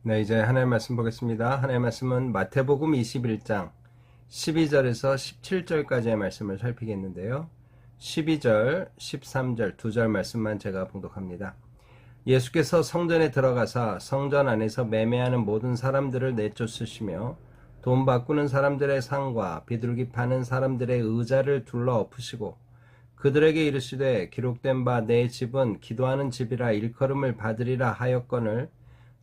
네, 이제 하나의 말씀 보겠습니다. 하나의 말씀은 마태복음 21장 12절에서 17절까지의 말씀을 살피겠는데요. 12절, 13절 두 절 말씀만 제가 봉독합니다. 예수께서 성전에 들어가사 성전 안에서 매매하는 모든 사람들을 내쫓으시며 돈 바꾸는 사람들의 상과 비둘기 파는 사람들의 의자를 둘러 엎으시고 그들에게 이르시되 기록된 바 내 집은 기도하는 집이라 일컬음을 받으리라 하였거늘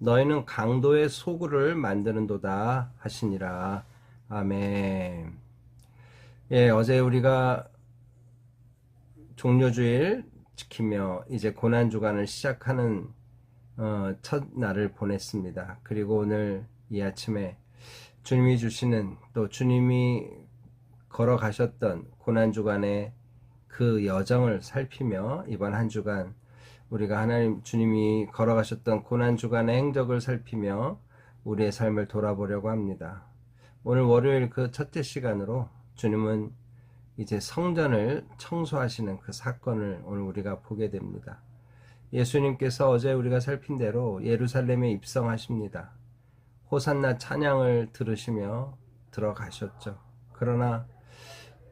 너희는 강도의 소굴을 만드는도다 하시니라. 아멘. 예, 어제 우리가 종료주일 지키며 이제 고난주간을 시작하는 첫날을 보냈습니다. 그리고 오늘 이 아침에 주님이 주시는 또 주님이 걸어가셨던 고난주간의 그 여정을 살피며 이번 한 주간 우리가 하나님 주님이 걸어가셨던 고난주간의 행적을 살피며 우리의 삶을 돌아보려고 합니다. 오늘 월요일 그 첫째 시간으로 주님은 이제 성전을 청소하시는 그 사건을 오늘 우리가 보게 됩니다. 예수님께서 어제 우리가 살핀 대로 예루살렘에 입성하십니다. 호산나 찬양을 들으시며 들어가셨죠. 그러나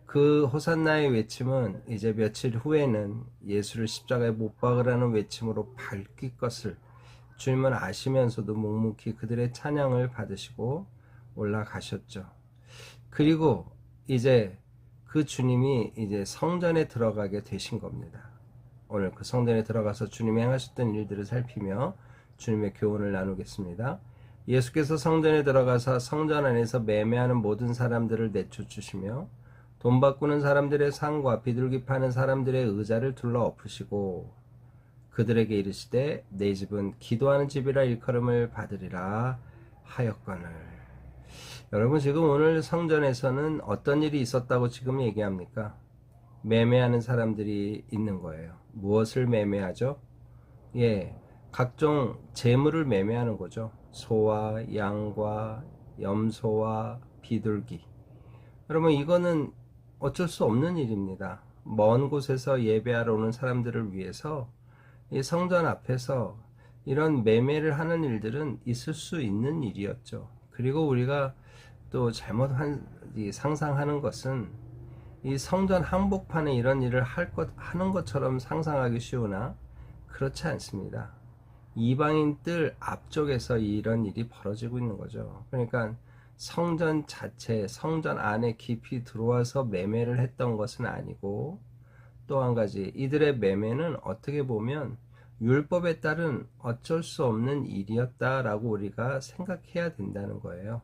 그 호산나의 외침은 이제 며칠 후에는 예수를 십자가에 못 박으라는 외침으로 바뀔 것을 주님은 아시면서도 묵묵히 그들의 찬양을 받으시고 올라가셨죠. 그리고 이제 그 주님이 이제 성전에 들어가게 되신 겁니다. 오늘 그 성전에 들어가서 주님이 행하셨던 일들을 살피며 주님의 교훈을 나누겠습니다. 예수께서 성전에 들어가서 성전 안에서 매매하는 모든 사람들을 내쫓으시며 돈 바꾸는 사람들의 상과 비둘기 파는 사람들의 의자를 둘러 엎으시고 그들에게 이르시되 내 집은 기도하는 집이라 일컬음을 받으리라 하였거늘. 여러분, 지금 오늘 성전에서는 어떤 일이 있었다고 지금 얘기합니까? 매매하는 사람들이 있는 거예요. 무엇을 매매하죠? 예, 각종 재물을 매매하는 거죠. 소와 양과 염소와 비둘기. 여러분, 이거는 어쩔 수 없는 일입니다. 먼 곳에서 예배하러 오는 사람들을 위해서 이 성전 앞에서 이런 매매를 하는 일들은 있을 수 있는 일이었죠. 그리고 우리가 또 상상하는 것은 이 성전 한복판에 이런 일을 하는 것처럼 상상하기 쉬우나 그렇지 않습니다. 이방인 뜰 앞쪽에서 이런 일이 벌어지고 있는 거죠. 그러니까 성전 자체, 성전 안에 깊이 들어와서 매매를 했던 것은 아니고, 또 한 가지, 이들의 매매는 어떻게 보면 율법에 따른 어쩔 수 없는 일이었다라고 우리가 생각해야 된다는 거예요.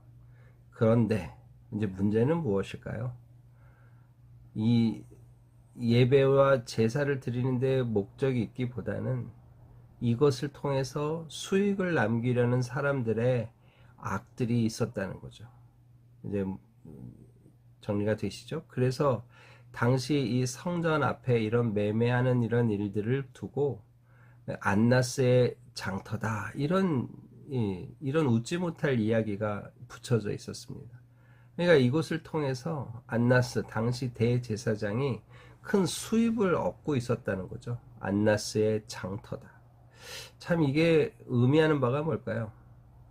그런데 이제 문제는 무엇일까요? 이 예배와 제사를 드리는 데 목적이 있기보다는 이것을 통해서 수익을 남기려는 사람들의 악들이 있었다는 거죠. 이제 정리가 되시죠? 그래서 당시 이 성전 앞에 이런 매매하는 이런 일들을 두고 안나스의 장터다, 이런 웃지 못할 이야기가 붙여져 있었습니다. 그러니까 이곳을 통해서 안나스 당시 대제사장이 큰 수입을 얻고 있었다는 거죠. 안나스의 장터다. 참 이게 의미하는 바가 뭘까요?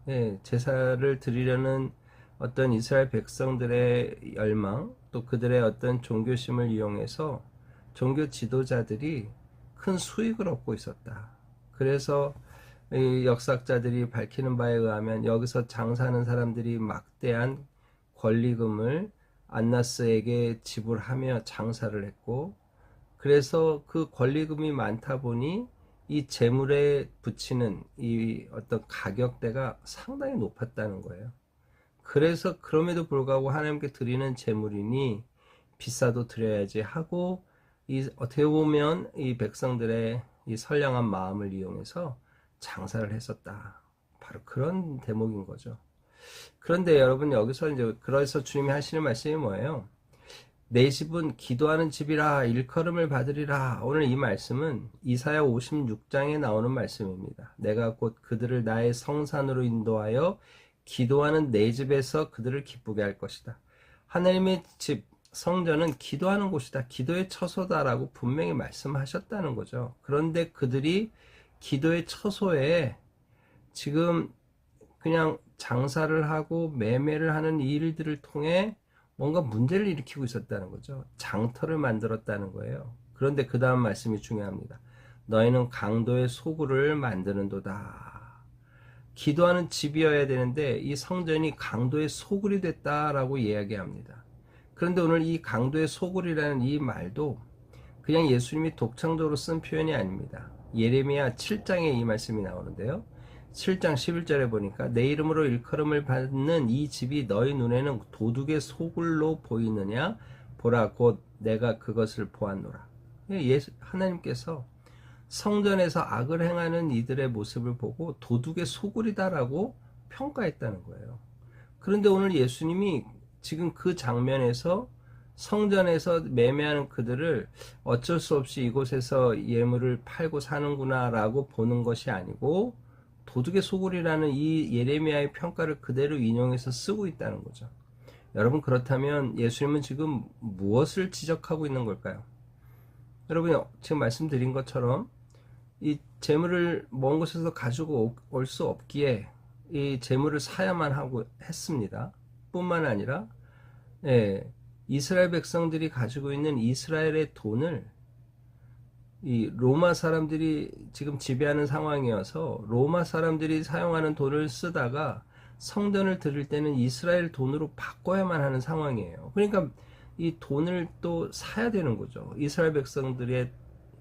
예, 제사를 드리려는 어떤 이스라엘 백성들의 열망, 또 그들의 어떤 종교심을 이용해서 종교 지도자들이 큰 수익을 얻고 있었다. 그래서 이 역사학자들이 밝히는 바에 의하면 여기서 장사하는 사람들이 막대한 권리금을 안나스에게 지불하며 장사를 했고, 그래서 그 권리금이 많다 보니 이 재물에 붙이는 이 어떤 가격대가 상당히 높았다는 거예요. 그래서 그럼에도 불구하고 하나님께 드리는 재물이니 비싸도 드려야지 하고, 이 어떻게 보면 이 백성들의 이 선량한 마음을 이용해서 장사를 했었다. 바로 그런 대목인 거죠. 그런데 여러분, 여기서 이제 그래서 주님이 하시는 말씀이 뭐예요? 내 집은 기도하는 집이라 일컬음을 받으리라. 오늘 이 말씀은 이사야 56장에 나오는 말씀입니다. 내가 곧 그들을 나의 성산으로 인도하여 기도하는 내 집에서 그들을 기쁘게 할 것이다. 하나님의 집, 성전은 기도하는 곳이다. 기도의 처소다라고 분명히 말씀하셨다는 거죠. 그런데 그들이 기도의 처소에 지금 그냥 장사를 하고 매매를 하는 이 일들을 통해 뭔가 문제를 일으키고 있었다는 거죠. 장터를 만들었다는 거예요. 그런데 그 다음 말씀이 중요합니다. 너희는 강도의 소굴을 만드는도다. 기도하는 집이어야 되는데 이 성전이 강도의 소굴이 됐다라고 이야기합니다. 그런데 오늘 이 강도의 소굴이라는 이 말도 그냥 예수님이 독창적으로 쓴 표현이 아닙니다. 예레미야 7장에 이 말씀이 나오는데요. 7장 11절에 보니까 내 이름으로 일컬음을 받는 이 집이 너희 눈에는 도둑의 소굴로 보이느냐? 보라 곧 내가 그것을 보았노라. 하나님께서 성전에서 악을 행하는 이들의 모습을 보고 도둑의 소굴이다라고 평가했다는 거예요. 그런데 오늘 예수님이 지금 그 장면에서 성전에서 매매하는 그들을 어쩔 수 없이 이곳에서 예물을 팔고 사는구나 라고 보는 것이 아니고 도둑의 소굴이라는 이 예레미야의 평가를 그대로 인용해서 쓰고 있다는 거죠. 여러분, 그렇다면 예수님은 지금 무엇을 지적하고 있는 걸까요? 여러분, 지금 말씀드린 것처럼 이 재물을 먼 곳에서 가지고 올 수 없기에 이 재물을 사야만 하고 했습니다. 뿐만 아니라 이스라엘 백성들이 가지고 있는 이스라엘의 돈을 이 로마 사람들이 지금 지배하는 상황이어서 로마 사람들이 사용하는 돈을 쓰다가 성전을 드릴 때는 이스라엘 돈으로 바꿔야만 하는 상황이에요. 그러니까 이 돈을 또 사야 되는 거죠. 이스라엘 백성들의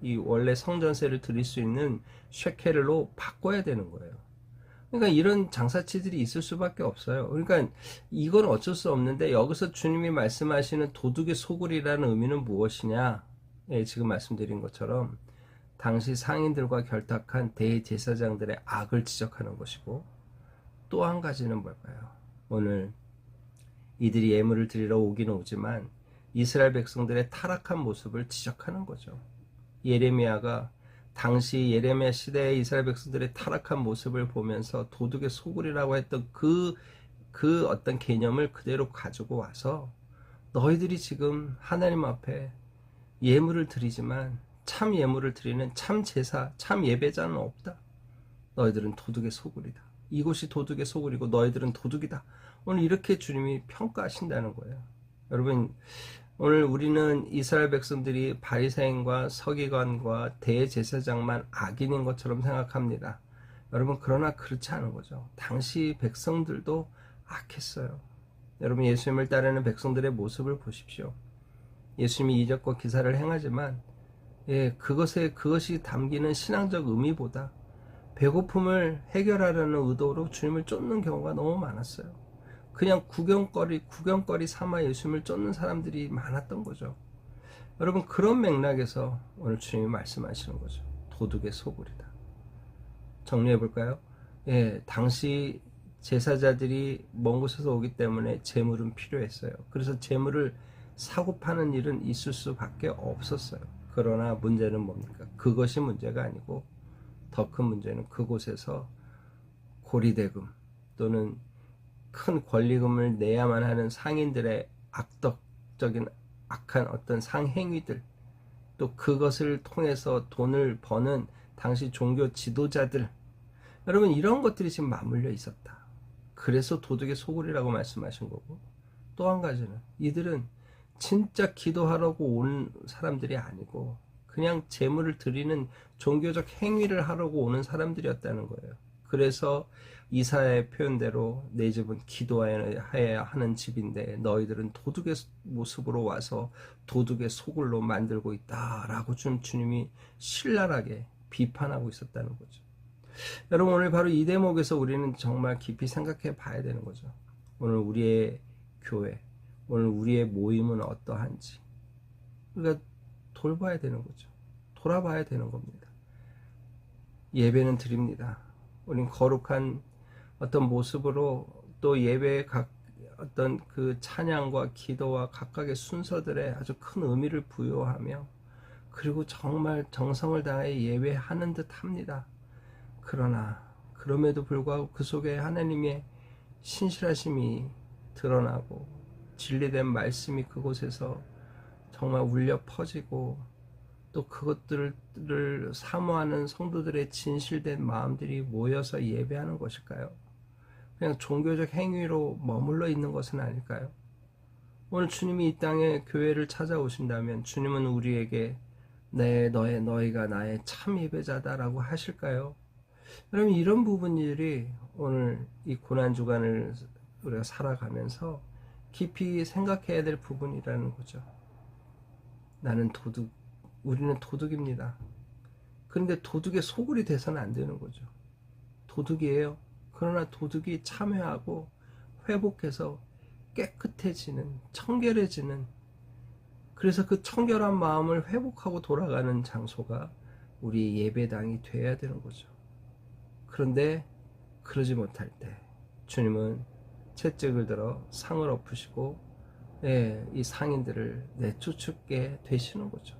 이 원래 성전세를 드릴 수 있는 셰켈로 바꿔야 되는 거예요. 그러니까 이런 장사치들이 있을 수밖에 없어요. 그러니까 이건 어쩔 수 없는데 여기서 주님이 말씀하시는 도둑의 소굴이라는 의미는 무엇이냐? 지금 말씀드린 것처럼 당시 상인들과 결탁한 대제사장들의 악을 지적하는 것이고, 또 한 가지는 뭘까요? 오늘 이들이 예물을 드리러 오기는 오지만 이스라엘 백성들의 타락한 모습을 지적하는 거죠. 예레미야가 당시 예레미야 시대의 이스라엘 백성들의 타락한 모습을 보면서 도둑의 소굴이라고 했던 그 어떤 개념을 그대로 가지고 와서 너희들이 지금 하나님 앞에 예물을 드리지만 참 예물을 드리는 참 제사, 참 예배자는 없다. 너희들은 도둑의 소굴이다. 이곳이 도둑의 소굴이고 너희들은 도둑이다. 오늘 이렇게 주님이 평가하신다는 거예요. 여러분, 오늘 우리는 이스라엘 백성들이 바리새인과 서기관과 대제사장만 악인인 것처럼 생각합니다. 여러분, 그러나 그렇지 않은 거죠. 당시 백성들도 악했어요. 여러분, 예수님을 따르는 백성들의 모습을 보십시오. 예수님이 이적과 기사를 행하지만 그것이 담기는 신앙적 의미보다 배고픔을 해결하려는 의도로 주님을 쫓는 경우가 너무 많았어요. 그냥 구경거리 삼아 예수님을 쫓는 사람들이 많았던 거죠. 여러분, 그런 맥락에서 오늘 주님이 말씀하시는 거죠. 도둑의 소굴이다. 정리해 볼까요? 당시 제사자들이 먼 곳에서 오기 때문에 재물은 필요했어요. 그래서 재물을 사고 파는 일은 있을 수밖에 없었어요. 그러나 문제는 뭡니까? 그것이 문제가 아니고 더 큰 문제는 그곳에서 고리대금 또는 큰 권리금을 내야만 하는 상인들의 악덕적인 악한 어떤 상행위들, 또 그것을 통해서 돈을 버는 당시 종교 지도자들, 여러분, 이런 것들이 지금 맞물려 있었다. 그래서 도둑의 소굴이라고 말씀하신 거고, 또 한 가지는 이들은 진짜 기도하려고 온 사람들이 아니고 그냥 재물을 드리는 종교적 행위를 하려고 오는 사람들이었다는 거예요. 그래서 이사야의 표현대로 내 집은 기도해야 하는 집인데 너희들은 도둑의 모습으로 와서 도둑의 소굴로 만들고 있다라고 주님이 신랄하게 비판하고 있었다는 거죠. 여러분, 오늘 바로 이 대목에서 우리는 정말 깊이 생각해 봐야 되는 거죠. 오늘 우리의 교회, 오늘 우리의 모임은 어떠한지 우리가 돌봐야 되는 거죠. 돌아봐야 되는 겁니다. 예배는 드립니다. 우린 거룩한 어떤 모습으로 또 예배의 어떤 그 찬양과 기도와 각각의 순서들에 아주 큰 의미를 부여하며 그리고 정말 정성을 다해 예배하는 듯 합니다. 그러나 그럼에도 불구하고 그 속에 하나님의 신실하심이 드러나고 진리된 말씀이 그곳에서 정말 울려 퍼지고 또 그것들을 사모하는 성도들의 진실된 마음들이 모여서 예배하는 것일까요? 그냥 종교적 행위로 머물러 있는 것은 아닐까요? 오늘 주님이 이 땅에 교회를 찾아오신다면 주님은 우리에게 너희가 나의 참 예배자다라고 하실까요? 여러분, 이런 부분들이 오늘 이 고난주간을 우리가 살아가면서 깊이 생각해야 될 부분이라는 거죠. 나는 도둑, 우리는 도둑입니다. 그런데 도둑의 소굴이 돼서는 안 되는 거죠. 도둑이에요. 그러나 도둑이 참회하고 회복해서 깨끗해지는, 청결해지는, 그래서 그 청결한 마음을 회복하고 돌아가는 장소가 우리 예배당이 돼야 되는 거죠. 그런데 그러지 못할 때 주님은 채찍을 들어 상을 엎으시고 이 상인들을 내쫓게 되시는 거죠.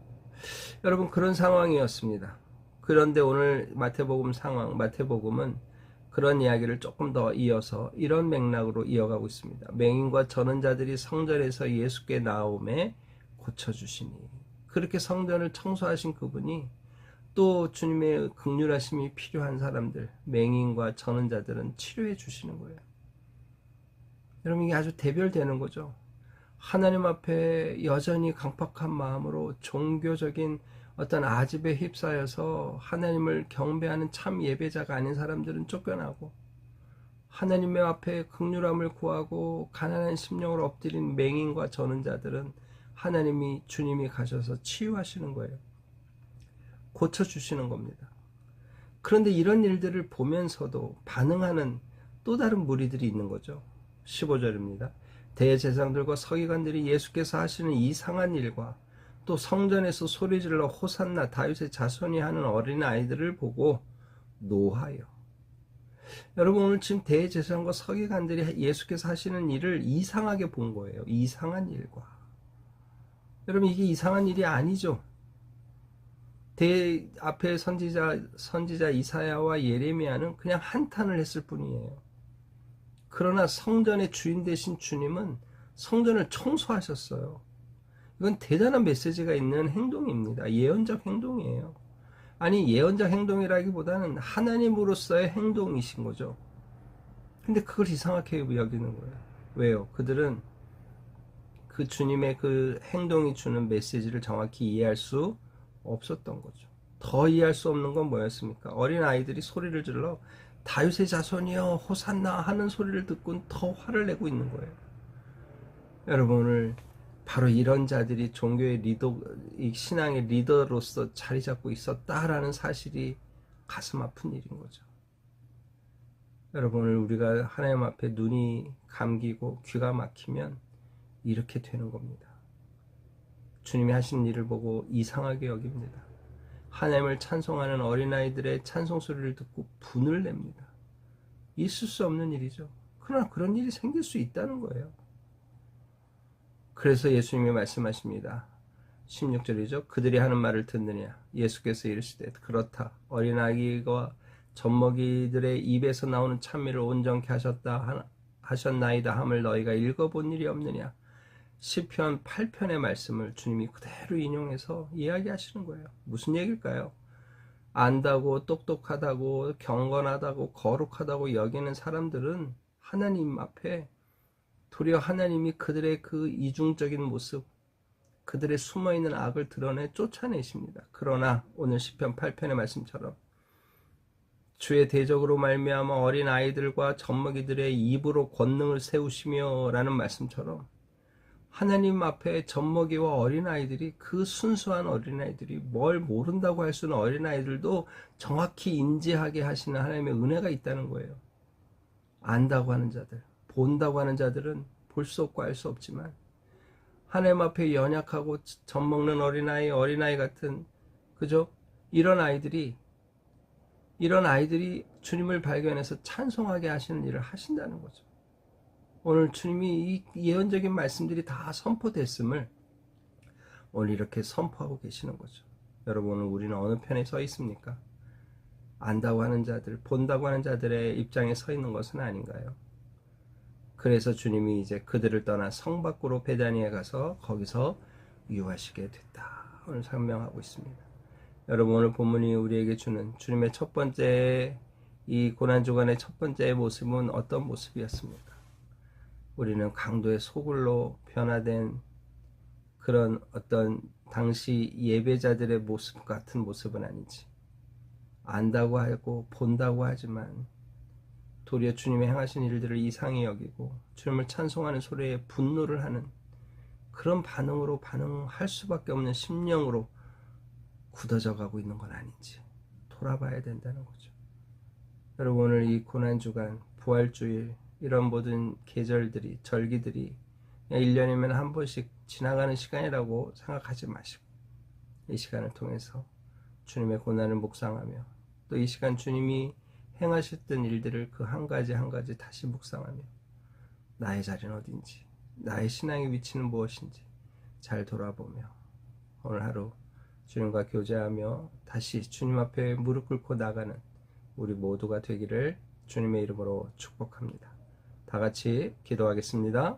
여러분, 그런 상황이었습니다. 그런데 오늘 마태복음은 그런 이야기를 조금 더 이어서 이런 맥락으로 이어가고 있습니다. 맹인과 전원 자들이 성전에서 예수께 나오매 고쳐주시니, 그렇게 성전을 청소하신 그분이 또 주님의 긍휼하심이 필요한 사람들, 맹인과 전원 자들은 치료해 주시는 거예요. 여러분, 이게 아주 대별되는 거죠. 하나님 앞에 여전히 강팍한 마음으로 종교적인 어떤 아집에 휩싸여서 하나님을 경배하는 참 예배자가 아닌 사람들은 쫓겨나고, 하나님의 앞에 긍휼함을 구하고 가난한 심령을 엎드린 맹인과 저는 자들은 주님이 가셔서 치유하시는 거예요. 고쳐주시는 겁니다. 그런데 이런 일들을 보면서도 반응하는 또 다른 무리들이 있는 거죠. 15절입니다. 대제사장들과 서기관들이 예수께서 하시는 이상한 일과 또 성전에서 소리질러 호산나 다윗의 자손이 하는 어린아이들을 보고 노하여. 여러분, 오늘 지금 대제사장과 서기관들이 예수께서 하시는 일을 이상하게 본 거예요. 이상한 일과. 여러분, 이게 이상한 일이 아니죠. 앞에 선지자 이사야와 예레미야는 그냥 한탄을 했을 뿐이에요. 그러나 성전의 주인 되신 주님은 성전을 청소하셨어요. 이건 대단한 메시지가 있는 행동입니다. 예언적 행동이에요. 아니, 예언적 행동이라기보다는 하나님으로서의 행동이신 거죠. 근데 그걸 이상하게 여기는 거예요. 왜요? 그들은 그 주님의 그 행동이 주는 메시지를 정확히 이해할 수 없었던 거죠. 더 이해할 수 없는 건 뭐였습니까? 어린 아이들이 소리를 질러 다윗의 자손이여 호산나 하는 소리를 듣고는 더 화를 내고 있는 거예요. 여러분, 오늘 바로 이런 자들이 종교의 이 신앙의 리더로서 자리 잡고 있었다라는 사실이 가슴 아픈 일인 거죠. 여러분, 오늘 우리가 하나님 앞에 눈이 감기고 귀가 막히면 이렇게 되는 겁니다. 주님이 하신 일을 보고 이상하게 여깁니다. 하나님을 찬송하는 어린아이들의 찬송 소리를 듣고 분을 냅니다. 있을 수 없는 일이죠. 그러나 그런 일이 생길 수 있다는 거예요. 그래서 예수님이 말씀하십니다. 16절이죠. 그들이 하는 말을 듣느냐. 예수께서 이르시되 그렇다. 어린아이와 젖먹이들의 입에서 나오는 찬미를 온전케 하셨나이다 함을 너희가 읽어본 일이 없느냐. 시편 8편의 말씀을 주님이 그대로 인용해서 이야기하시는 거예요. 무슨 얘기일까요? 안다고 똑똑하다고 경건하다고 거룩하다고 여기는 사람들은 하나님 앞에 도리어 하나님이 그들의 그 이중적인 모습, 그들의 숨어있는 악을 드러내 쫓아내십니다. 그러나 오늘 시편 8편의 말씀처럼 주의 대적으로 말미암아 어린 아이들과 젖먹이들의 입으로 권능을 세우시며 라는 말씀처럼 하나님 앞에 젖먹이와 어린아이들이, 그 순수한 어린아이들이, 뭘 모른다고 할 수는 어린아이들도 정확히 인지하게 하시는 하나님의 은혜가 있다는 거예요. 안다고 하는 자들, 본다고 하는 자들은 볼 수 없고 알 수 없지만 하나님 앞에 연약하고 젖먹는 어린아이 같은, 그죠? 이런 아이들이 주님을 발견해서 찬송하게 하시는 일을 하신다는 거죠. 오늘 주님이 이 예언적인 말씀들이 다 선포됐음을 오늘 이렇게 선포하고 계시는 거죠. 여러분, 오늘 우리는 어느 편에 서 있습니까? 안다고 하는 자들, 본다고 하는 자들의 입장에 서 있는 것은 아닌가요? 그래서 주님이 이제 그들을 떠나 성 밖으로 베다니에 가서 거기서 유하시게 됐다. 오늘 설명하고 있습니다. 여러분, 오늘 본문이 우리에게 주는 주님의 첫 번째 이 고난주간의 첫 번째 모습은 어떤 모습이었습니까? 우리는 강도의 소굴로 변화된 그런 어떤 당시 예배자들의 모습 같은 모습은 아니지. 안다고 하고 본다고 하지만 도리어 주님의 행하신 일들을 이상히 여기고 주님을 찬송하는 소리에 분노를 하는 그런 반응으로 반응할 수밖에 없는 심령으로 굳어져 가고 있는 건 아닌지 돌아봐야 된다는 거죠. 여러분, 오늘 이 고난주간, 부활주일, 이런 모든 계절들이, 절기들이 1년이면 한 번씩 지나가는 시간이라고 생각하지 마시고 이 시간을 통해서 주님의 고난을 묵상하며 또 이 시간 주님이 행하셨던 일들을 그 한 가지 한 가지 다시 묵상하며 나의 자리는 어딘지, 나의 신앙의 위치는 무엇인지 잘 돌아보며 오늘 하루 주님과 교제하며 다시 주님 앞에 무릎 꿇고 나가는 우리 모두가 되기를 주님의 이름으로 축복합니다. 다 같이 기도하겠습니다.